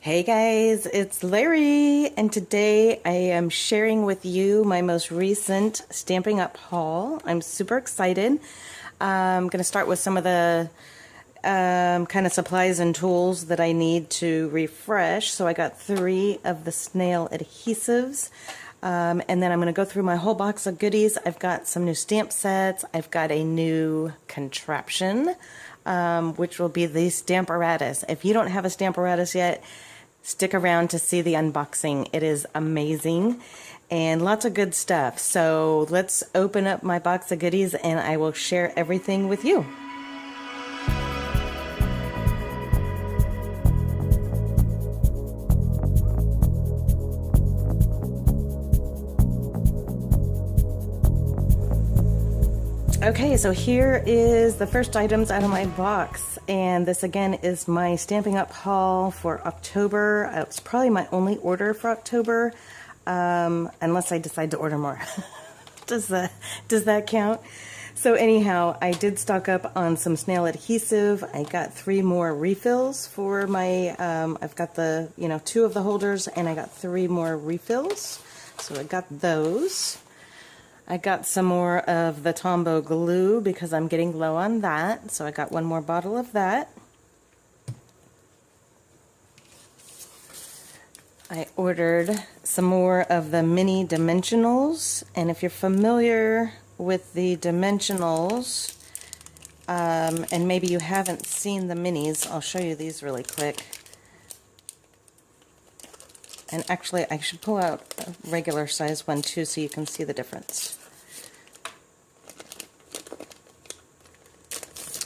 Hey guys, it's Larri, and today I am sharing with you my most recent Stampin' Up haul. I'm super excited. I'm going to start with some of the kind of supplies and tools that I need to refresh. So I got 3 of the Snail adhesives, and then I'm going to go through my whole box of goodies. I've got some new stamp sets. I've got a new contraption, which will be the Stamparatus. If you don't have a Stamparatus yet, stick around to see the unboxing. It is amazing and lots of good stuff. So let's open up my box of goodies and I will share everything with you. Okay, so here is the first items out of my box, and this again is my Stampin' Up haul for October. It's probably my only order for October, unless I decide to order more. Does that count? So anyhow, I did stock up on some Snail adhesive. I got 3 more refills for my, I've got the, 2 of the holders, and I got 3 more refills. So I got those. I got some more of the Tombow glue because I'm getting low on that, so I got 1 more bottle of that. I ordered some more of the mini dimensionals, and if you're familiar with the dimensionals, and maybe you haven't seen the minis, I'll show you these really quick. And actually, I should pull out a regular size one too so you can see the difference.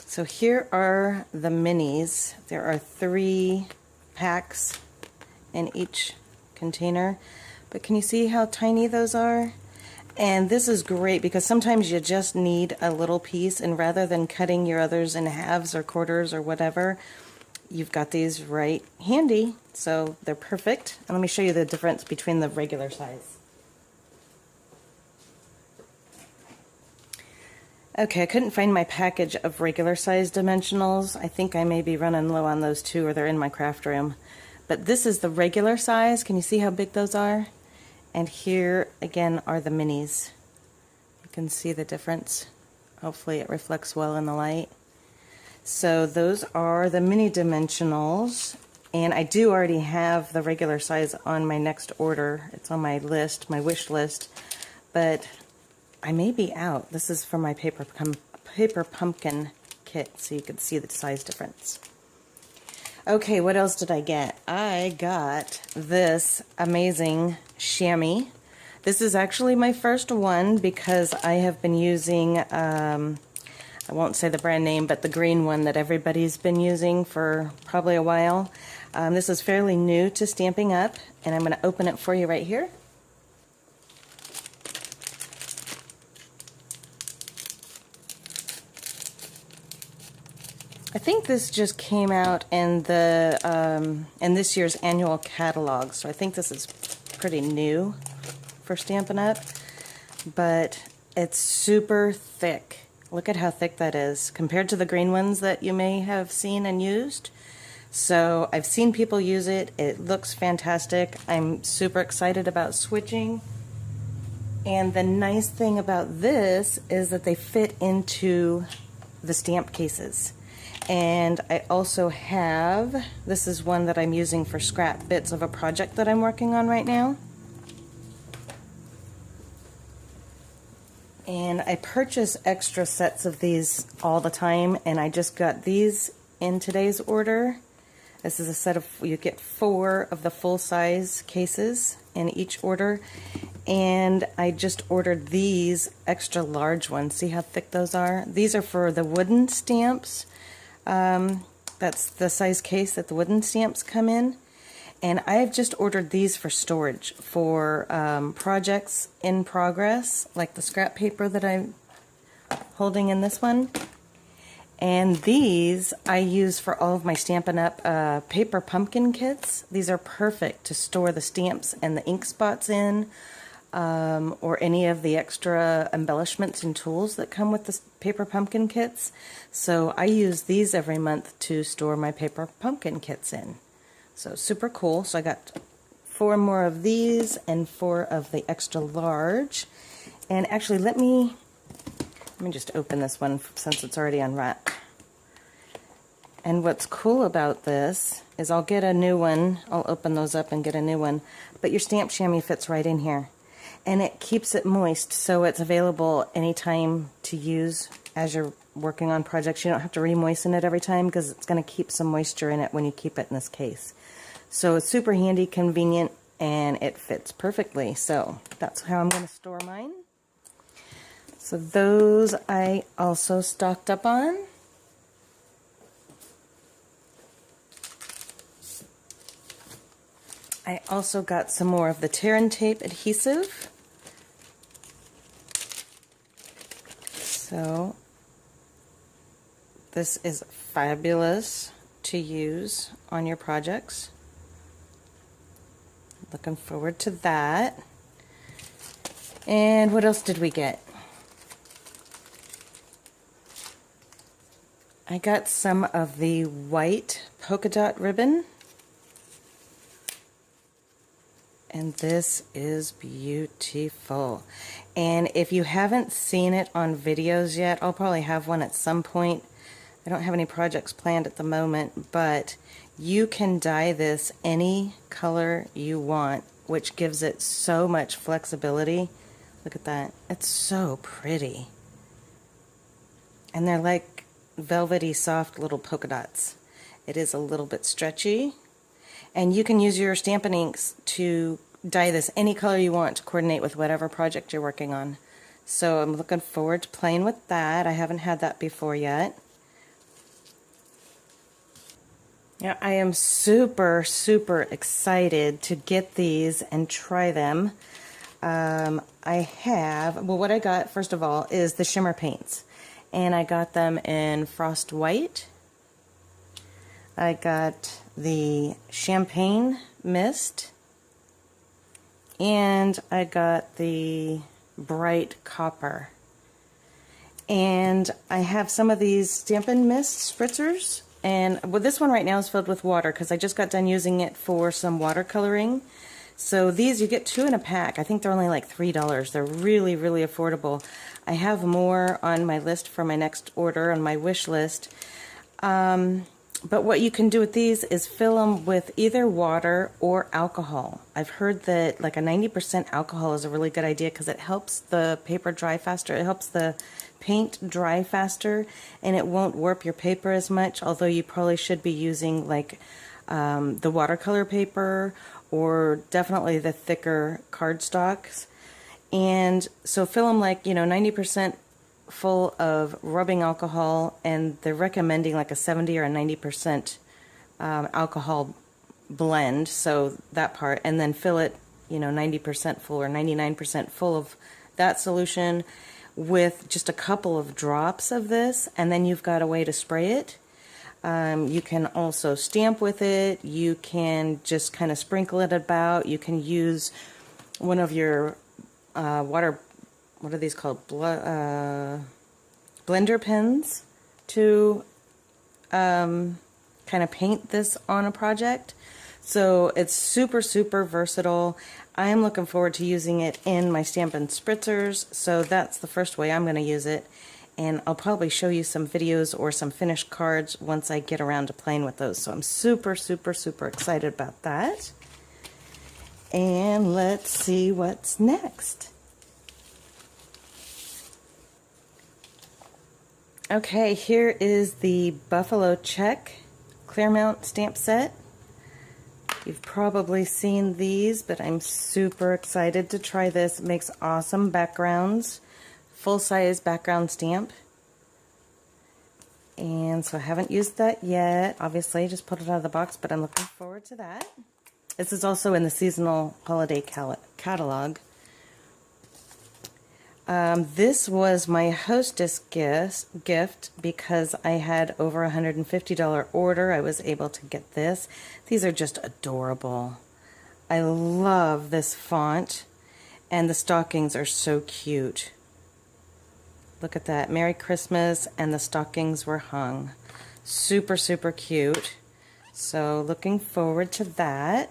So here are the minis. There are 3 packs in each container. But can you see how tiny those are? And this is great because sometimes you just need a little piece, and rather than cutting your others in halves or quarters or whatever, you've got these right handy, so they're perfect. And let me show you the difference between the regular size. Okay, I couldn't find my package of regular size dimensionals. I think I may be running low on those too, or they're in my craft room. But this is the regular size. Can you see how big those are? And here again are the minis. You can see the difference. Hopefully it reflects well in the light. So those are the mini dimensionals, and I do already have the regular size on my next order. It's on my list, my wish list, but I may be out. This is for my paper pumpkin kit, so you can see the size difference. Okay, what else did I get? I got this amazing Shammy. This is actually my first one because I have been using I won't say the brand name, but the green one that everybody's been using for probably a while. This is fairly new to Stampin' Up, and I'm going to open it for you right here. I think this just came out in the in this year's annual catalog, so I think this is pretty new for Stampin' Up, but it's super thick. Look at how thick that is compared to the green ones that you may have seen and used. So I've seen people use it. It looks fantastic. I'm super excited about switching. And the nice thing about this is that they fit into the stamp cases. And I also have, this is one that I'm using for scrap bits of a project that I'm working on right now. And I purchase extra sets of these all the time, and I just got these in today's order. This is a set of, you get 4 of the full-size cases in each order, and I just ordered these extra large ones. See how thick those are? These are for the wooden stamps. That's the size case that the wooden stamps come in. And I've just ordered these for storage for projects in progress, like the scrap paper that I'm holding in this one. And these I use for all of my Stampin' Up paper pumpkin kits. These are perfect to store the stamps and the ink spots in, or any of the extra embellishments and tools that come with the paper pumpkin kits. So I use these every month to store my paper pumpkin kits in. So super cool. So I got 4 more of these and 4 of the extra large. And actually, let me just open this one since it's already unwrapped. And what's cool about this is I'll get a new one. I'll open those up and get a new one. But your stamp chamois fits right in here. And it keeps it moist, so it's available anytime to use as you're working on projects. You don't have to re-moisten it every time because it's going to keep some moisture in it when you keep it in this case. So it's super handy, convenient, and it fits perfectly. So that's how I'm going to store mine. So those I also stocked up on. I also got some more of the tear and tape adhesive. So this is fabulous to use on your projects. Looking forward to that. And what else did we get? I got some of the white polka dot ribbon. And this is beautiful. And if you haven't seen it on videos yet, I'll probably have one at some point. I don't have any projects planned at the moment, but you can dye this any color you want, which gives it so much flexibility. Look at that. It's so pretty. And they're like velvety, soft little polka dots. It is a little bit stretchy. And you can use your Stampin' inks to dye this any color you want to coordinate with whatever project you're working on. So I'm looking forward to playing with that. I haven't had that before yet. Yeah, I am super, super excited to get these and try them. What I got, first of all, is the Shimmer Paints. And I got them in Frost White. I got the Champagne Mist. And I got the Bright Copper. And I have some of these Stampin' Mist spritzers. And this one right now is filled with water because I just got done using it for some watercoloring. So these, you get 2 in a pack. I think they're only like $3. They're really, really affordable. I have more on my list for my next order on my wish list. But what you can do with these is fill them with either water or alcohol. I've heard that like a 90% alcohol is a really good idea because it helps the paper dry faster. It helps the paint dry faster and it won't warp your paper as much, although you probably should be using like the watercolor paper or definitely the thicker cardstocks. And so fill them like, 90% full of rubbing alcohol, and they're recommending like a 70 or a 90% alcohol blend, so that part, and then fill it 90% full or 99% full of that solution with just a couple of drops of this, and then you've got a way to spray it. You can also stamp with it. You can just kind of sprinkle it about. You can use one of your what are these called? Blender pens to kind of paint this on a project. So it's super, super versatile. I am looking forward to using it in my Stampin' Spritzers, so that's the first way I'm going to use it. And I'll probably show you some videos or some finished cards once I get around to playing with those. So I'm super, super, super excited about that. And let's see what's next. Okay, here is the Buffalo Check Clearmount stamp set. You've probably seen these, but I'm super excited to try this. It makes awesome backgrounds, full-size background stamp. And so I haven't used that yet. Obviously, I just pulled it out of the box, but I'm looking forward to that. This is also in the seasonal holiday catalog. This was my hostess gift because I had over a $150 order. I was able to get this. These are just adorable. I love this font, and the stockings are so cute. Look at that. Merry Christmas, and the stockings were hung. Super, super cute. So looking forward to that.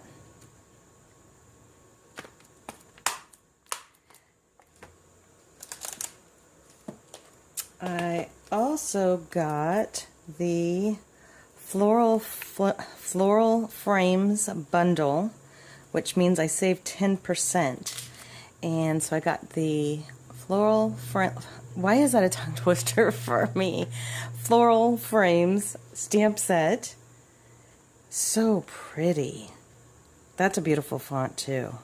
I also got the Floral Frames bundle, which means I saved 10%. And so I got the why is that a tongue twister for me? Floral Frames stamp set. So pretty. That's a beautiful font too.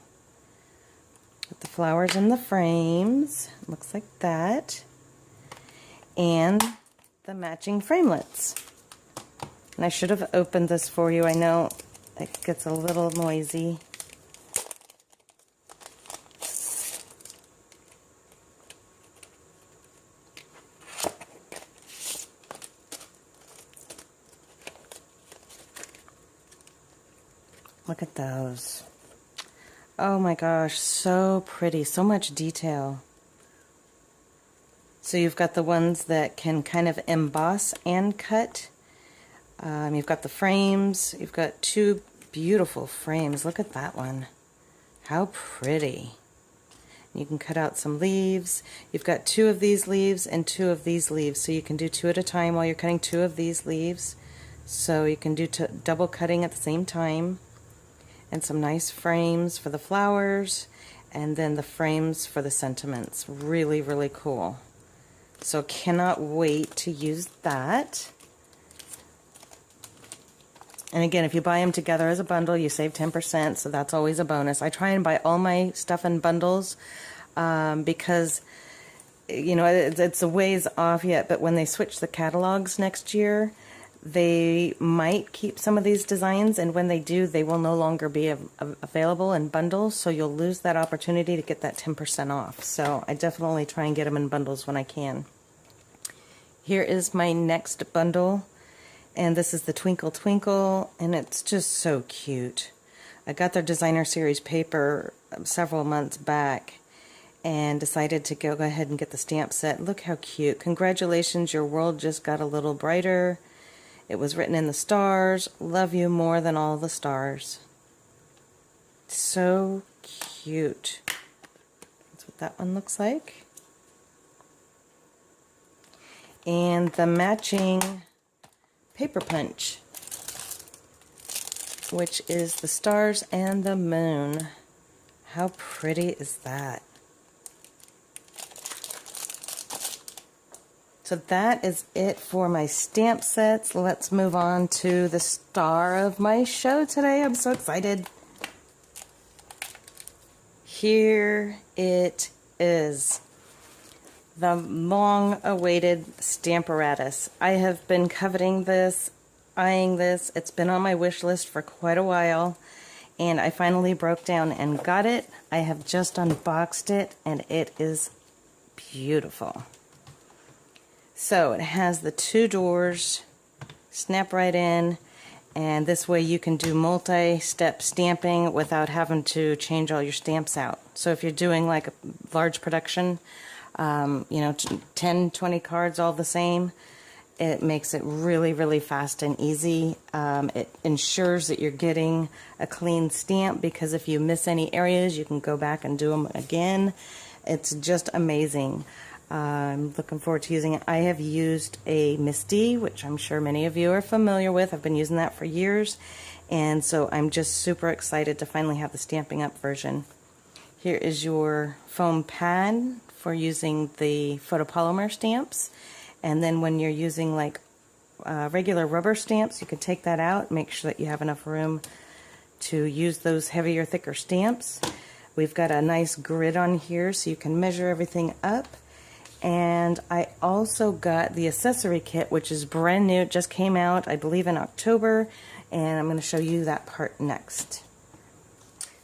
With the flowers in the frames. Looks like that. And the matching framelets. And I should have opened this for you. I know it gets a little noisy. Look at those. Oh my gosh, so pretty, so much detail. So you've got the ones that can kind of emboss and cut. You've got the frames. You've got two beautiful frames. Look at that one. How pretty. You can cut out some leaves. You've got two of these leaves and two of these leaves. So you can do two at a time while you're cutting two of these leaves. So you can do double cutting at the same time. And some nice frames for the flowers. And then the frames for the sentiments. Really, really cool. So cannot wait to use that. And again, if you buy them together as a bundle, you save 10%, so that's always a bonus. I try and buy all my stuff in bundles because, you know, it's a ways off yet, but when they switch the catalogs next year, they might keep some of these designs, and when they do, they will no longer be available in bundles, so you'll lose that opportunity to get that 10% off. So I definitely try and get them in bundles when I can. Here is my next bundle, and this is the Twinkle Twinkle, and it's just so cute. I got their designer series paper several months back and decided to go ahead and get the stamp set. Look how cute. Congratulations, your world just got a little brighter. It was written in the stars. Love you more than all the stars. So cute. That's what that one looks like. And the matching paper punch, which is the stars and the moon. How pretty is that? So that is it for my stamp sets. Let's move on to the star of my show today. I'm so excited. Here it is. The long-awaited Stamparatus. I have been coveting this, eyeing this. It's been on my wish list for quite a while, and I finally broke down and got it. I have just unboxed it, and it is beautiful. So it has the two doors, snap right in, and this way you can do multi-step stamping without having to change all your stamps out. So if you're doing like a large production, you know, 10, 20 cards all the same, it makes it really, really fast and easy. It ensures that you're getting a clean stamp, because if you miss any areas, you can go back and do them again. It's just amazing. I'm looking forward to using it. I have used a Misty, which I'm sure many of you are familiar with. I've been using that for years, and so I'm just super excited to finally have the Stampin' Up version. Here is your foam pad for using the photopolymer stamps, and then when you're using like regular rubber stamps, you can take that out, make sure that you have enough room to use those heavier, thicker stamps. We've got a nice grid on here so you can measure everything up. And I also got the accessory kit, which is brand new. It just came out, I believe, in October, and I'm going to show you that part next.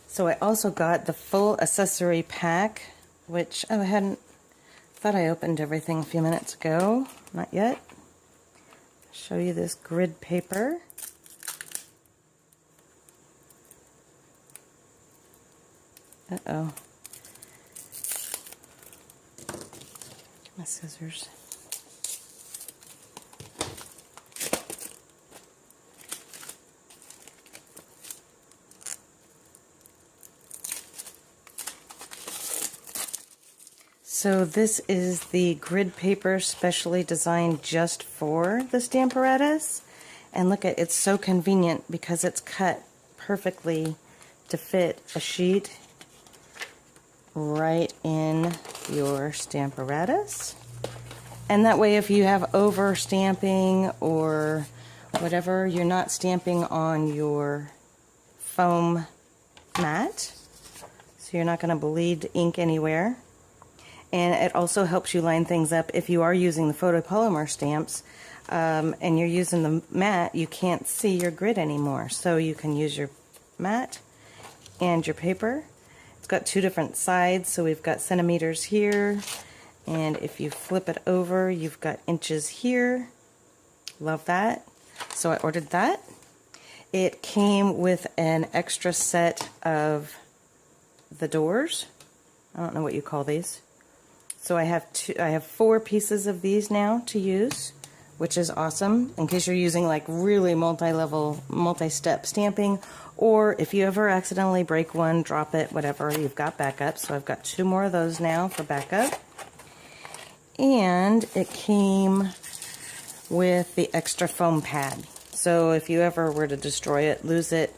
So I also got the full accessory pack, which I thought I opened everything a few minutes ago. Not yet. I'll show you this grid paper. Uh-oh. My scissors. So this is the grid paper specially designed just for the Stamparatus. And look at, it's so convenient because it's cut perfectly to fit a sheet right in your Stamparatus. And that way if you have over stamping or whatever, you're not stamping on your foam mat. So you're not going to bleed ink anywhere. And it also helps you line things up if you are using the photopolymer stamps and you're using the mat, you can't see your grid anymore. So you can use your mat and your paper. It's got two different sides, so we've got centimeters here, and if you flip it over, you've got inches here. Love that. So I ordered that. It came with an extra set of the doors. I don't know what you call these. So I have 4 pieces of these now to use, which is awesome in case you're using like really multi-level, multi-step stamping, or if you ever accidentally break one, drop it, whatever, you've got backup. So I've got 2 more of those now for backup. And it came with the extra foam pad. So if you ever were to destroy it, lose it,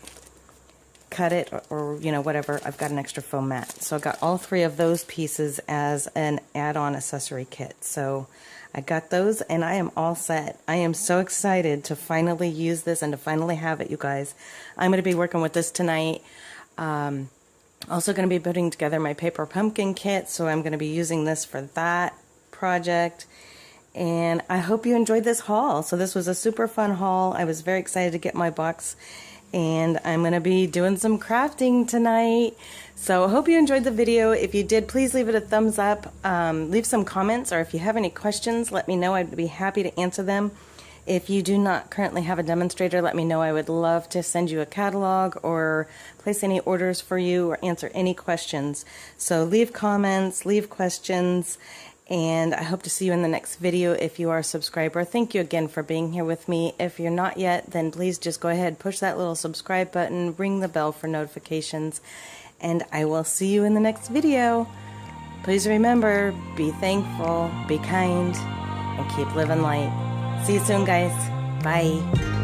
cut it, or you know, whatever, I've got an extra foam mat. So I got all 3 of those pieces as an add-on accessory kit. So I got those and I am all set. I am so excited to finally use this and to finally have it, you guys. I'm going to be working with this tonight. Also going to be putting together my paper pumpkin kit, so I'm going to be using this for that project. And I hope you enjoyed this haul. So this was a super fun haul. I was very excited to get my box, and I'm going to be doing some crafting tonight. So I hope you enjoyed the video. If you did, please leave it a thumbs up. Leave some comments, or if you have any questions, let me know. I'd be happy to answer them. If you do not currently have a demonstrator, let me know. I would love to send you a catalog or place any orders for you or answer any questions. So leave comments, leave questions, and I hope to see you in the next video if you are a subscriber. Thank you again for being here with me. If you're not yet, then please just go ahead, push that little subscribe button, ring the bell for notifications, and I will see you in the next video. Please remember, be thankful, be kind, and keep living light. See you soon, guys. Bye.